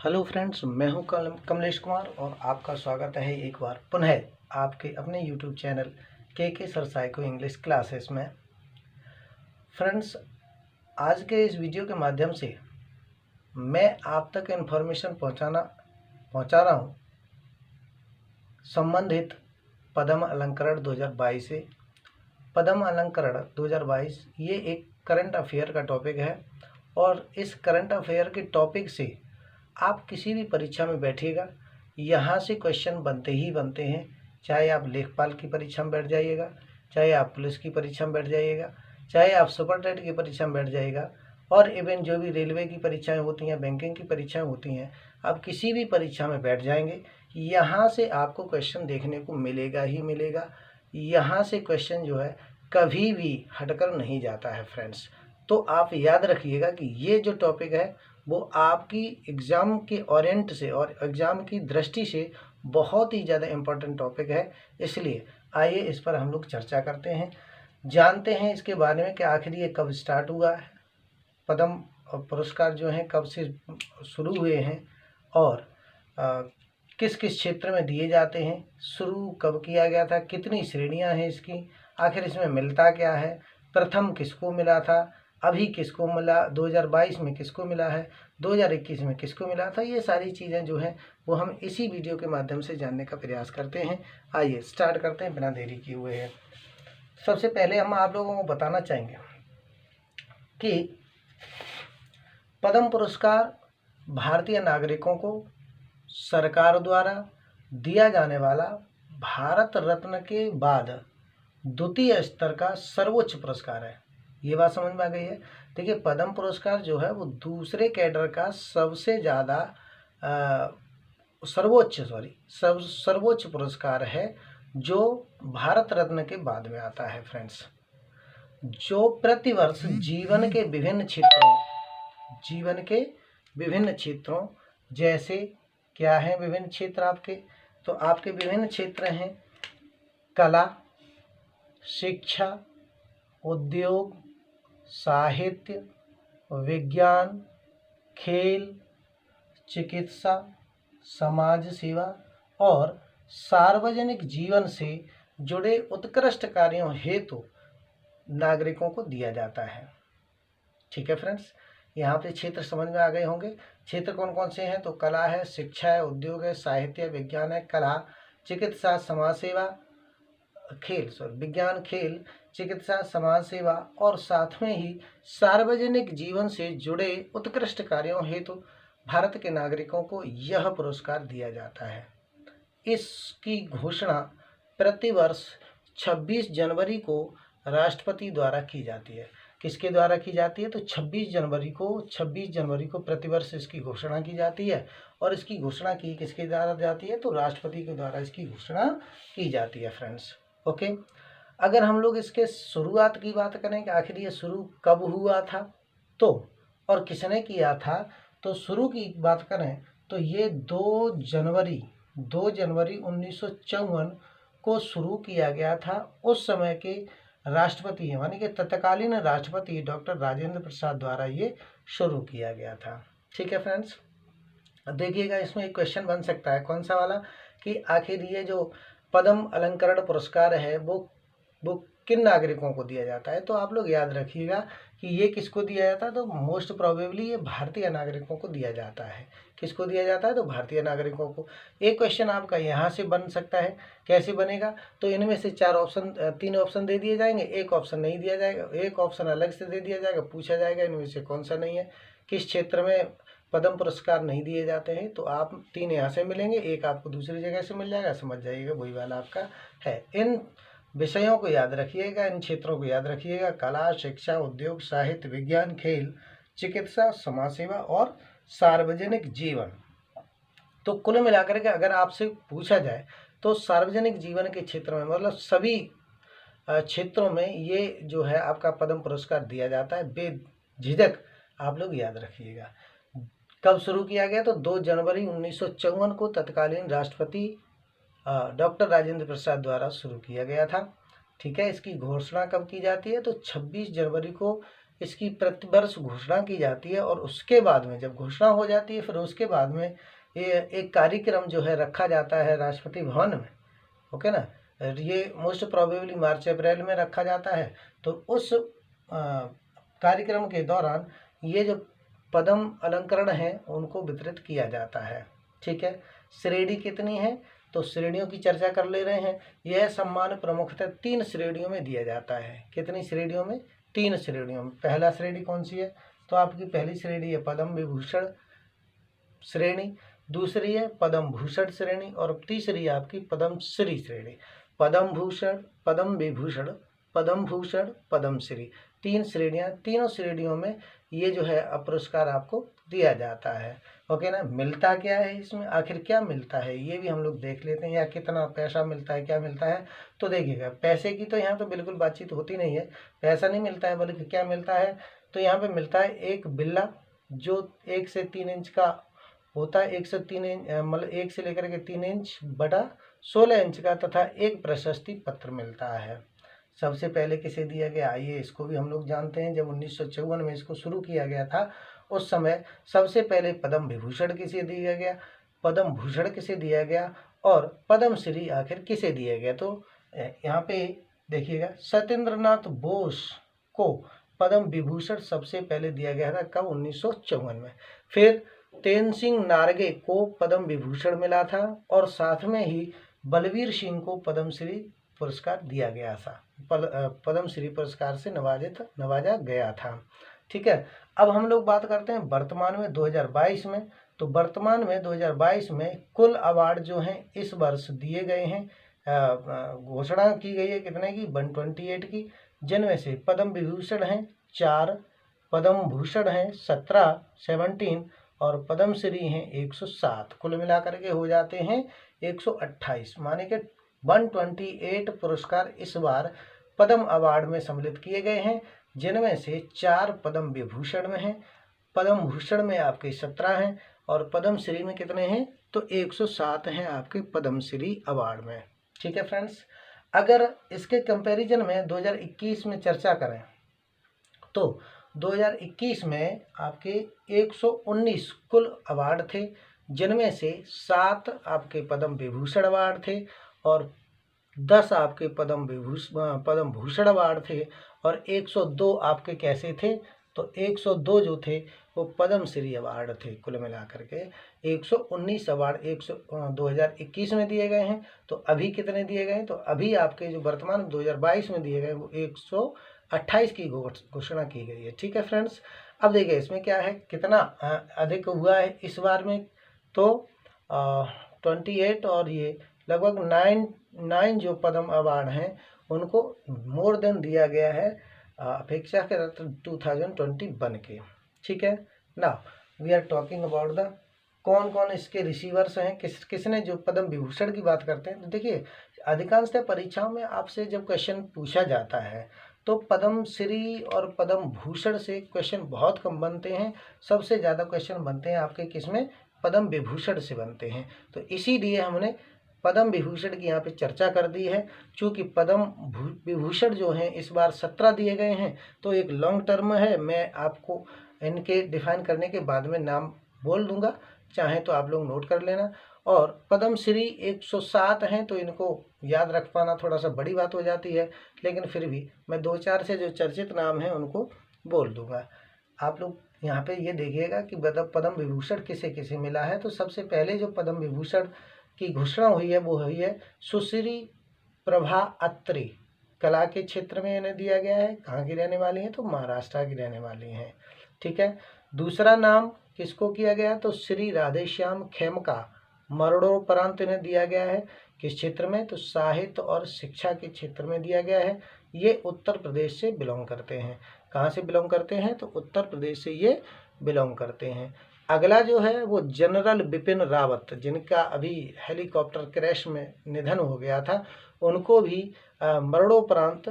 Hello friends, मैं हूं कमलेश कुमार और आपका स्वागत है एक बार पुनः आपके अपने यूट्यूब चैनल के सर साइको इंग्लिश क्लासेस में। फ्रेंड्स, आज के इस वीडियो के माध्यम से मैं आप तक इन्फॉर्मेशन पहुंचा रहा हूं संबंधित पद्म अलंकरण 2022 से। पद्म अलंकरण 2022 ये एक करंट अफेयर का टॉपिक है और इस करंट अफेयर के टॉपिक से आप किसी भी परीक्षा में बैठिएगा, यहाँ से क्वेश्चन बनते ही बनते हैं। चाहे आप लेखपाल की परीक्षा में बैठ जाइएगा, चाहे आप पुलिस की परीक्षा में बैठ जाइएगा, चाहे आप सुपरटेंडेंट की परीक्षा में बैठ जाइएगा, और इवन जो भी रेलवे की परीक्षाएं होती हैं, बैंकिंग की परीक्षाएं होती हैं, आप किसी भी परीक्षा में बैठ जाएंगे, यहाँ से आपको क्वेश्चन देखने को मिलेगा ही मिलेगा। यहाँ से क्वेश्चन जो है कभी भी हटकर नहीं जाता है फ्रेंड्स। तो आप याद रखिएगा कि ये जो टॉपिक है वो आपकी एग्ज़ाम के ओरिएंट से और एग्ज़ाम की दृष्टि से बहुत ही ज़्यादा इम्पोर्टेंट टॉपिक है। इसलिए आइए इस पर हम लोग चर्चा करते हैं, जानते हैं इसके बारे में कि आखिर ये कब स्टार्ट हुआ है, पद्म पुरस्कार जो हैं कब से शुरू हुए हैं और किस किस क्षेत्र में दिए जाते हैं, शुरू कब किया गया था, कितनी श्रेणियां हैं इसकी, आखिर इसमें मिलता क्या है, प्रथम किसको मिला था, अभी किसको मिला, 2022 में किसको मिला है, 2021 में किसको मिला था। ये सारी चीज़ें जो हैं वो हम इसी वीडियो के माध्यम से जानने का प्रयास करते हैं। आइए स्टार्ट करते हैं बिना देरी किए हुए हैं। सबसे पहले हम आप लोगों को बताना चाहेंगे कि पद्म पुरस्कार भारतीय नागरिकों को सरकार द्वारा दिया जाने वाला भारत रत्न के बाद द्वितीय स्तर का सर्वोच्च पुरस्कार है। ये बात समझ में आ गई है। देखिए, पद्म पुरस्कार जो है वो दूसरे कैडर का सबसे ज़्यादा सर्वोच्च पुरस्कार है जो भारत रत्न के बाद में आता है फ्रेंड्स, जो प्रतिवर्ष जीवन के विभिन्न क्षेत्रों जैसे क्या है विभिन्न क्षेत्र आपके, तो आपके विभिन्न क्षेत्र हैं कला, शिक्षा, उद्योग, साहित्य, विज्ञान, खेल, चिकित्सा, समाज सेवा और सार्वजनिक जीवन से जुड़े उत्कृष्ट कार्यों हेतु नागरिकों को दिया जाता है। ठीक है फ्रेंड्स, यहाँ पे क्षेत्र समझ में आ गए होंगे। क्षेत्र कौन कौन से हैं, तो कला है, शिक्षा है, उद्योग है, साहित्य, विज्ञान है, कला, चिकित्सा, समाज सेवा, विज्ञान, खेल, चिकित्सा, समाज सेवा और साथ में ही सार्वजनिक जीवन से जुड़े उत्कृष्ट कार्यों हेतु भारत के नागरिकों को यह पुरस्कार दिया जाता है। इसकी घोषणा प्रतिवर्ष 26 जनवरी को राष्ट्रपति द्वारा की जाती है। किसके द्वारा की जाती है, तो 26 जनवरी को प्रतिवर्ष इसकी घोषणा की जाती है। और इसकी घोषणा की किसके द्वारा जाती है, तो राष्ट्रपति के द्वारा इसकी घोषणा की जाती है फ्रेंड्स। ओके, अगर हम लोग इसके शुरुआत की बात करें कि आखिर ये शुरू कब हुआ था तो और किसने किया था, तो शुरू की बात करें तो ये 2 जनवरी 1954 को शुरू किया गया था। उस समय के राष्ट्रपति यानी कि तत्कालीन राष्ट्रपति डॉक्टर राजेंद्र प्रसाद द्वारा ये शुरू किया गया था। ठीक है फ्रेंड्स, देखिएगा इसमें एक क्वेश्चन बन सकता है, कौन सा वाला, कि आखिर ये जो पद्म अलंकरण पुरस्कार है वो किन नागरिकों को दिया जाता है। तो आप लोग याद रखिएगा कि ये किसको दिया जाता है, तो मोस्ट प्रोबेबली ये भारतीय नागरिकों को दिया जाता है। किसको दिया जाता है, तो भारतीय नागरिकों को। एक क्वेश्चन आपका यहाँ से बन सकता है, कैसे बनेगा, तो इनमें से 3 ऑप्शन दे दिए जाएंगे, एक ऑप्शन नहीं दिया जाएगा, एक ऑप्शन अलग से दे दिया जाएगा, पूछा जाएगा इनमें से कौन सा नहीं है, किस क्षेत्र में पद्म पुरस्कार नहीं दिए जाते हैं। तो आप 3 यहाँ से मिलेंगे, एक आपको दूसरी जगह से मिल जाएगा, समझ जाइएगा वही वाला आपका है। इन विषयों को याद रखिएगा, इन क्षेत्रों को याद रखिएगा, कला, शिक्षा, उद्योग, साहित्य, विज्ञान, खेल, चिकित्सा, समाज सेवा और सार्वजनिक जीवन। तो कुल मिलाकर के अगर आपसे पूछा जाए तो सार्वजनिक जीवन के क्षेत्र में मतलब सभी क्षेत्रों में ये जो है आपका पद्म पुरस्कार दिया जाता है, बेझिझक आप लोग याद रखिएगा। कब शुरू किया गया, तो 2 जनवरी 1954 को तत्कालीन राष्ट्रपति डॉक्टर राजेंद्र प्रसाद द्वारा शुरू किया गया था। ठीक है, इसकी घोषणा कब की जाती है, तो 26 जनवरी को इसकी प्रतिवर्ष घोषणा की जाती है और उसके बाद में जब घोषणा हो जाती है फिर उसके बाद में ये एक कार्यक्रम जो है रखा जाता है राष्ट्रपति भवन में, ओके ना। ये मोस्ट प्रोबेबली मार्च अप्रैल में रखा जाता है। तो उस कार्यक्रम के दौरान ये जो पद्म अलंकरण हैं उनको वितरित किया जाता है। ठीक है, श्रेणी कितनी है तो श्रेणियों की चर्चा कर ले रहे हैं। यह सम्मान प्रमुखतः 3 श्रेणियों में दिया जाता है। कितनी श्रेणियों में? 3 श्रेणियों में। पहला श्रेणी कौन सी है तो आपकी पहली श्रेणी है पद्म विभूषण श्रेणी, दूसरी है पद्म भूषण श्रेणी और तीसरी है आपकी पद्मश्री श्रेणी। पद्म भूषण, पद्म विभूषण, पद्म भूषण, पद्मश्री, 3 श्रेणियाँ। तीनों श्रेणियों में ये जो है पुरस्कार आपको दिया जाता है। ओके ना। मिलता क्या है इसमें, आखिर क्या मिलता है ये भी हम लोग देख लेते हैं, या कितना पैसा मिलता है, क्या मिलता है। तो देखिएगा, पैसे की तो यहाँ पे बिल्कुल बातचीत होती नहीं है, पैसा नहीं मिलता है, बल्कि क्या मिलता है तो यहाँ पे मिलता है एक बिल्ला जो 1 से 3 इंच का होता है, 1 से 3 इंच मतलब 1 से लेकर के 3 इंच बटा 16 इंच का, तथा एक प्रशस्ति पत्र मिलता है। सबसे पहले किसे दिया गया, आइए इसको भी हम लोग जानते हैं। जब 1954 में इसको शुरू किया गया था उस समय सबसे पहले पद्म विभूषण किसे दिया गया, पद्म भूषण किसे दिया गया और पद्मश्री आखिर किसे दिया गया। तो यहाँ पे देखिएगा, सत्येंद्रनाथ बोस को पद्म विभूषण सबसे पहले दिया गया था, कब? 1954 में। फिर तेनसिंह नारगे को पद्म विभूषण मिला था और साथ में ही बलवीर सिंह को पद्मश्री पुरस्कार दिया गया था, पद्मश्री पुरस्कार से नवाजा गया था। ठीक है, अब हम लोग बात करते हैं वर्तमान में 2022 में। तो वर्तमान में 2022 में कुल अवार्ड जो हैं इस वर्ष दिए गए हैं, घोषणा की गई है कितने की, 128 की, जिनमें से पद्म विभूषण हैं 4, पद्म भूषण हैं 17 और पद्मश्री हैं 107। कुल मिलाकर के हो जाते हैं 128, माने कि 128 पुरस्कार इस बार पद्म अवार्ड में सम्मिलित किए गए हैं, जिनमें से 4 पद्म विभूषण में हैं, पद्म भूषण में आपके 17 हैं और पद्मश्री में कितने हैं तो 107 हैं आपके पद्मश्री अवार्ड में। ठीक है फ्रेंड्स, अगर इसके कंपैरिजन में 2021 में चर्चा करें तो 2021 में आपके 119 कुल अवार्ड थे, जिनमें से 7 आपके पद्म विभूषण अवार्ड थे और 10 आपके पद्म भूषण अवार्ड थे और 102 आपके कैसे थे तो 102 जो थे वो पद्मश्री अवार्ड थे। कुल मिलाकर के 119 अवार्ड 2021 में दिए गए हैं। तो अभी कितने दिए गए तो अभी आपके जो वर्तमान 2022 में दिए गए वो 128 की घोषणा की गई है। ठीक है फ्रेंड्स, अब देखिए इसमें क्या है, कितना अधिक हुआ है इस बार में तो 28 और ये लगभग 9 जो पद्म अवार्ड हैं उनको मोर देन दिया गया है अपेक्षा के 2021 के। ठीक है ना, we are talking about the कौन कौन इसके रिसीवर्स हैं, किसने जो पद्म विभूषण की बात करते हैं। तो देखिए, अधिकांशतः परीक्षाओं में आपसे जब क्वेश्चन पूछा जाता है तो पद्मश्री और पद्म भूषण से क्वेश्चन बहुत कम बनते हैं, सबसे ज़्यादा क्वेश्चन बनते हैं आपके किसमें, पद्म विभूषण से बनते हैं। तो इसीलिए हमने पद्म विभूषण की यहाँ पे चर्चा कर दी है। चूँकि पद्म विभूषण जो हैं इस बार 17 दिए गए हैं तो एक लॉन्ग टर्म है, मैं आपको इनके डिफाइन करने के बाद में नाम बोल दूंगा, चाहे तो आप लोग नोट कर लेना। और पद्मश्री 107 हैं तो इनको याद रख पाना थोड़ा सा बड़ी बात हो जाती है, लेकिन फिर भी मैं 2-4 से जो चर्चित नाम हैं उनको बोल दूंगा। आप लोग यहाँ पे ये देखिएगा कि पद्म विभूषण किसे किसे मिला है। तो सबसे पहले जो पद्म विभूषण की घोषणा हुई है वो हुई है सुश्री प्रभा अत्रे, कला के क्षेत्र में इन्हें दिया गया है। कहाँ की रहने वाली हैं तो महाराष्ट्र की रहने वाली हैं। ठीक है, दूसरा नाम किसको किया गया तो श्री राधेश्याम खेमका, मरणोपरांत इन्हें दिया गया है। किस क्षेत्र में तो साहित्य और शिक्षा के क्षेत्र में दिया गया है। ये उत्तर प्रदेश से बिलोंग करते हैं। कहाँ से बिलोंग करते हैं तो उत्तर प्रदेश से ये बिलोंग करते हैं। अगला जो है वो जनरल बिपिन रावत, जिनका अभी हेलीकॉप्टर क्रैश में निधन हो गया था, उनको भी मरणोपरांत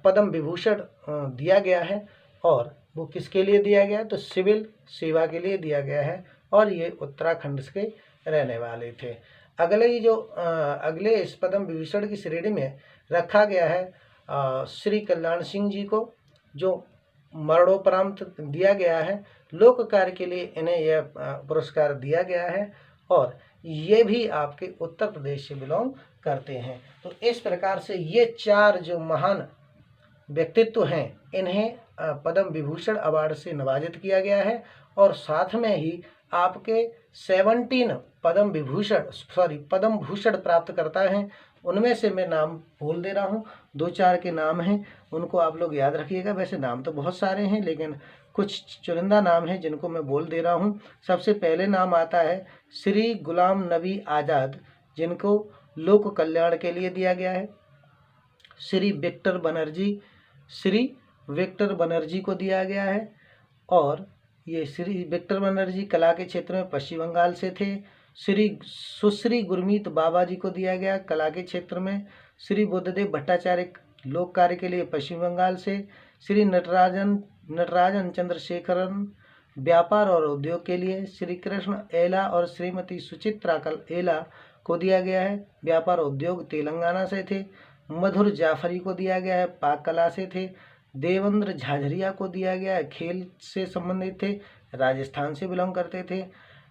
पद्म विभूषण दिया गया है। और वो किसके लिए दिया गया तो सिविल सेवा के लिए दिया गया है और ये उत्तराखंड के रहने वाले थे। अगले इस पद्म विभूषण की श्रेणी में रखा गया है श्री कल्याण सिंह जी को, जो मरणोपरांत दिया गया है। लोक कार्य के लिए इन्हें यह पुरस्कार दिया गया है और ये भी आपके उत्तर प्रदेश से बिलोंग करते हैं। तो इस प्रकार से ये 4 जो महान व्यक्तित्व हैं इन्हें पद्म विभूषण अवार्ड से नवाजित किया गया है और साथ में ही आपके 17 पद्म भूषण प्राप्त करता है। उनमें से मैं नाम बोल दे रहा हूँ, 2-4 के नाम हैं, उनको आप लोग याद रखिएगा। वैसे नाम तो बहुत सारे हैं लेकिन कुछ चुनिंदा नाम हैं जिनको मैं बोल दे रहा हूँ। सबसे पहले नाम आता है श्री गुलाम नबी आज़ाद, जिनको लोक कल्याण के लिए दिया गया है। श्री विक्टर बनर्जी को दिया गया है और ये श्री विक्टर बनर्जी कला के क्षेत्र में पश्चिम बंगाल से थे। सुश्री गुरमीत बाबा जी को दिया गया कला के क्षेत्र में। श्री बुद्धदेव भट्टाचार्य लोक कार्य के लिए पश्चिम बंगाल से। श्री नटराजन चंद्रशेखरन व्यापार और उद्योग के लिए। श्री कृष्ण एला और श्रीमती सुचित्रा एला को दिया गया है व्यापार उद्योग, तेलंगाना से थे। मधुर जाफरी को दिया गया है पाक कला से थे। देवेंद्र झाझरिया को दिया गया है खेल से संबंधित थे, राजस्थान से बिलोंग करते थे।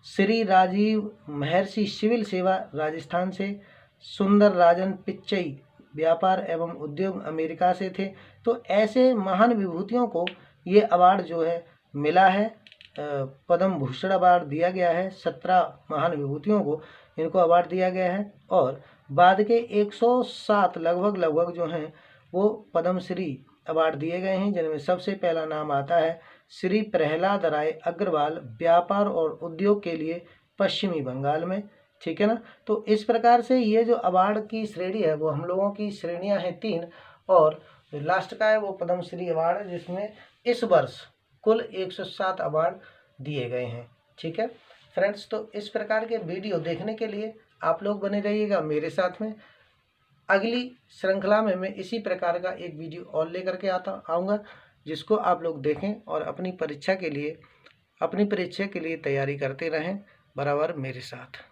श्री राजीव महर्षि सिविल सेवा राजस्थान से। सुंदर राजन पिच्चई व्यापार एवं उद्योग अमेरिका से थे। तो ऐसे महान विभूतियों को ये अवार्ड जो है मिला है, पद्म भूषण अवार्ड दिया गया है। 17 महान विभूतियों को इनको अवार्ड दिया गया है और बाद के 107 लगभग जो हैं वो पद्मश्री अवार्ड दिए गए हैं, जिनमें सबसे पहला नाम आता है श्री प्रहलाद राय अग्रवाल व्यापार और उद्योग के लिए पश्चिमी बंगाल में। ठीक है ना। तो इस प्रकार से ये जो अवार्ड की श्रेणी है वो हम लोगों की श्रेणियां हैं 3 और लास्ट का है वो पद्मश्री अवार्ड है, जिसमें इस वर्ष कुल 107 अवार्ड दिए गए हैं। ठीक है फ्रेंड्स, तो इस प्रकार के वीडियो देखने के लिए आप लोग बने रहिएगा मेरे साथ में। अगली श्रृंखला में मैं इसी प्रकार का एक वीडियो और लेकर के आऊँगा, जिसको आप लोग देखें और अपनी परीक्षा के लिए तैयारी करते रहें बराबर मेरे साथ।